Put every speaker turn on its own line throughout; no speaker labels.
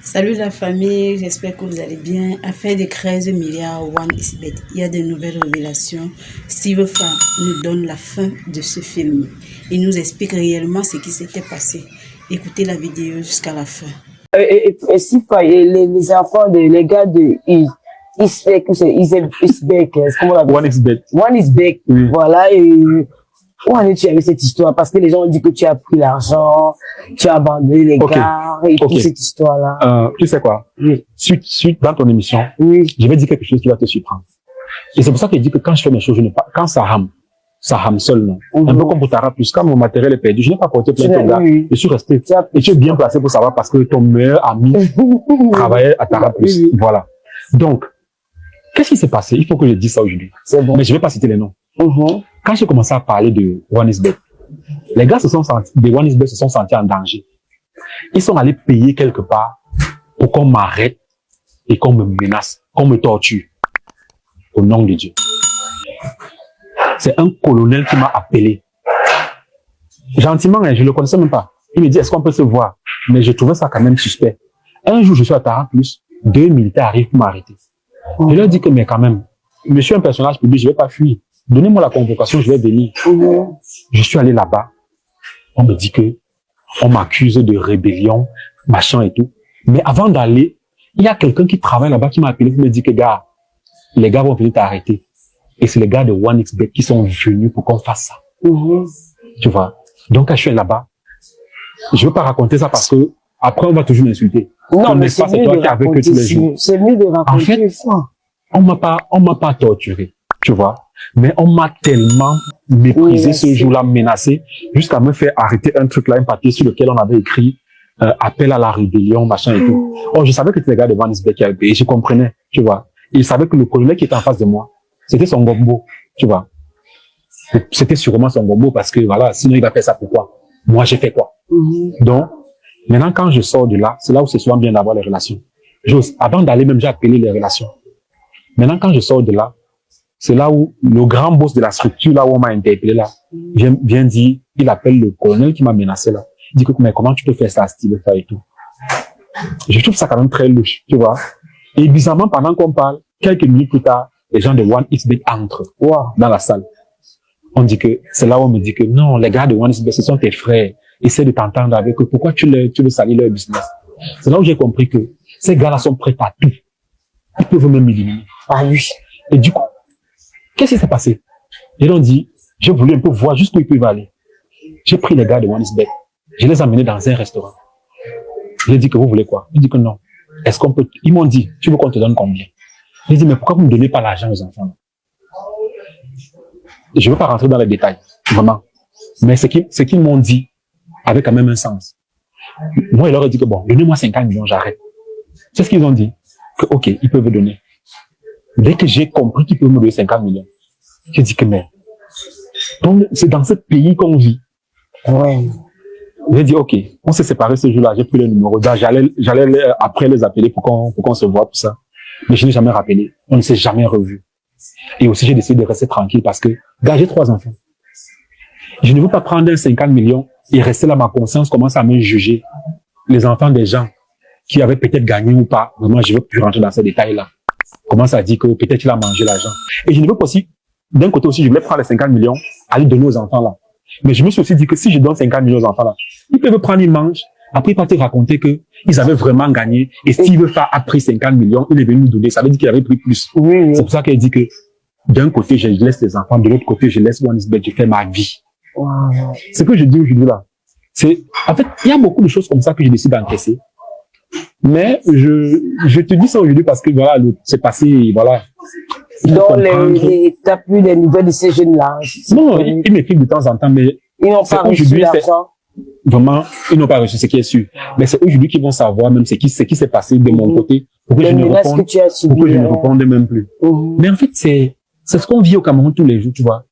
Salut la famille, j'espère que vous allez bien. Affaire de 13 milliards, One is Bet. Il y a de nouvelles révélations. Steve Fan nous donne la fin de ce film. Il nous explique réellement ce qui s'était passé. Écoutez la vidéo jusqu'à la fin.
Si les enfants, les gars de Isbeck, comment on appelle?
One is Bet.
One is Back.
Oui.
Voilà, et où en es-tu avec cette histoire? Parce que les gens ont dit que tu as pris l'argent, tu as abandonné les gars, et toute cette histoire-là.
Tu sais quoi?
Oui.
Suite dans ton émission,
Oui.
je vais dire quelque chose qui va te surprendre. Et c'est pour ça que je dis que quand je fais mes choses, je ne pas, quand ça rame seul, non. Un peu comme pour Tara Plus, quand mon matériel est perdu, je n'ai pas porté plainte au gars.
Oui.
Je suis resté. Et tu es bien placé pour savoir parce que ton meilleur ami travaillait à Tara Plus.
Oui.
Voilà. Donc, qu'est-ce qui s'est passé? Il faut que je dise ça aujourd'hui.
C'est bon.
Mais je ne vais pas citer les noms. Quand j'ai commencé à parler de One is Bet, les gars de One is Bet se sont sentis en danger. Ils sont allés payer quelque part pour qu'on m'arrête et qu'on me menace, qu'on me torture. Au nom de Dieu. C'est un colonel qui m'a appelé. Gentiment, je ne le connaissais même pas. Il me dit, est-ce qu'on peut se voir? Mais je trouvais ça quand même suspect. Un jour, je suis à Tara Plus, 2 militaires arrivent pour m'arrêter. Je leur dis que, mais quand même, je suis un personnage public, je ne vais pas fuir. Donnez-moi la convocation, je vais venir. Je suis allé là-bas. On me dit que on m'accuse de rébellion, machin et tout. Mais avant d'aller, il y a quelqu'un qui travaille là-bas qui m'a appelé pour me dire que, gars, les gars vont venir t'arrêter. Et c'est les gars de OneXBet qui sont venus pour qu'on fasse ça. Tu vois. Donc, quand je suis là-bas, je veux pas raconter ça parce que après, on va toujours m'insulter.
Non, mais c'est mieux de raconter. C'est mieux de raconter.
En fait, on m'a pas torturé. Tu vois. Mais on m'a tellement méprisé ce jour-là, menacé, jusqu'à me faire arrêter un truc là, un papier sur lequel on avait écrit appel à la rébellion, machin et tout. Oh, je savais que c'était les gars de OneXBet qui avaient payé, je comprenais, tu vois. Il savait que le colonel qui était en face de moi, c'était son gombo, tu vois. C'était sûrement son gombo parce que voilà, sinon il va faire ça pourquoi? Moi, j'ai fait quoi? Donc, maintenant quand je sors de là, c'est là où c'est souvent bien d'avoir les relations. Avant d'aller même, j'ai appelé les relations. Maintenant quand je sors de là, c'est là où le grand boss de la structure, là où on m'a interpellé là, vient dire, il appelle le colonel qui m'a menacé là. Il dit que, mais comment tu peux faire ça, Steve, et tout? Je trouve ça quand même très louche, tu vois. Et bizarrement, pendant qu'on parle, quelques minutes plus tard, les gens de OneXBet entrent dans la salle. On dit que, c'est là où on me dit que non, les gars de OneXBet, ce sont tes frères. Essaie de t'entendre avec eux. Pourquoi tu veux salir leur business? C'est là où j'ai compris que ces gars-là sont prêts à tout. Ils peuvent même m'éliminer.
Ah oui.
Et du coup, qu'est-ce qui s'est passé? Ils ont dit, j'ai voulu un peu voir jusqu'où ils peuvent aller. J'ai pris les gars de OneXBet. Je les ai amenés dans un restaurant. J'ai dit que vous voulez quoi? Ils dit que non. Est-ce qu'on peut, ils m'ont dit, tu veux qu'on te donne combien? J'ai dit, mais pourquoi vous ne donnez pas l'argent aux enfants? Je ne veux pas rentrer dans les détails, vraiment. Mais ce qu'ils m'ont dit avait quand même un sens. Moi, il leur ai dit que bon, donnez-moi 50 millions, j'arrête. C'est ce qu'ils ont dit. Que ok, ils peuvent donner. Dès que j'ai compris qu'ils peuvent me donner 50 millions, j'ai dit que mais, c'est dans ce pays qu'on vit.
Ouais.
J'ai dit, ok, on s'est séparés ce jour-là, j'ai pris le numéro. J'allais après les appeler pour qu'on se voit, tout ça. Mais je n'ai jamais rappelé. On ne s'est jamais revu. Et aussi, j'ai décidé de rester tranquille parce que, gars, j'ai 3 enfants. Je ne veux pas prendre un 50 millions et rester là, ma conscience commence à me juger. Les enfants des gens qui avaient peut-être gagné ou pas. Vraiment, je ne veux plus rentrer dans ces détails-là. Commence à dire que peut-être il a mangé l'argent. Et je ne veux pas aussi, d'un côté aussi, je voulais prendre les 50 millions, aller donner aux enfants là. Mais je me suis aussi dit que si je donne 50 millions aux enfants là, ils peuvent prendre, ils mangent. Après, ils peuvent te raconter que ils avaient vraiment gagné. Et Steve Fa a pris 50 millions, il est venu nous donner. Ça veut dire qu'il avait pris plus. C'est pour ça qu'elle dit que d'un côté, je laisse les enfants, de l'autre côté, je laisse OneXBet, je fais ma vie. Ce que je dis aujourd'hui là, c'est, en fait, il y a beaucoup de choses comme ça que je décide d'encaisser. Mais je te dis ça aujourd'hui parce que voilà, c'est passé, voilà.
Donc, t'as plus des nouvelles de ces jeunes-là.
Non, ils m'écrivent de temps en temps, mais
ils n'ont pas reçu l'argent.
Vraiment, ils n'ont pas reçu ce qui est sûr. Mais c'est aujourd'hui qu'ils vont savoir même ce qui s'est passé de mon côté pour que je ne réponde même plus. Mais en fait, c'est ce qu'on vit au Cameroun tous les jours, tu vois.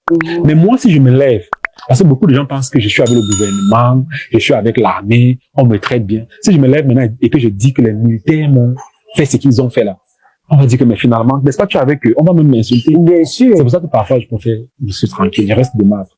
Mais moi, si je me lève, parce que beaucoup de gens pensent que je suis avec le gouvernement, je suis avec l'armée, on me traite bien. Si je me lève maintenant et que je dis que les militaires m'ont fait ce qu'ils ont fait là, on va dire que mais finalement, n'est-ce pas tu es avec eux, on va même m'insulter.
Bien sûr.
C'est pour ça que parfois je préfère, je suis tranquille, je reste de marbre.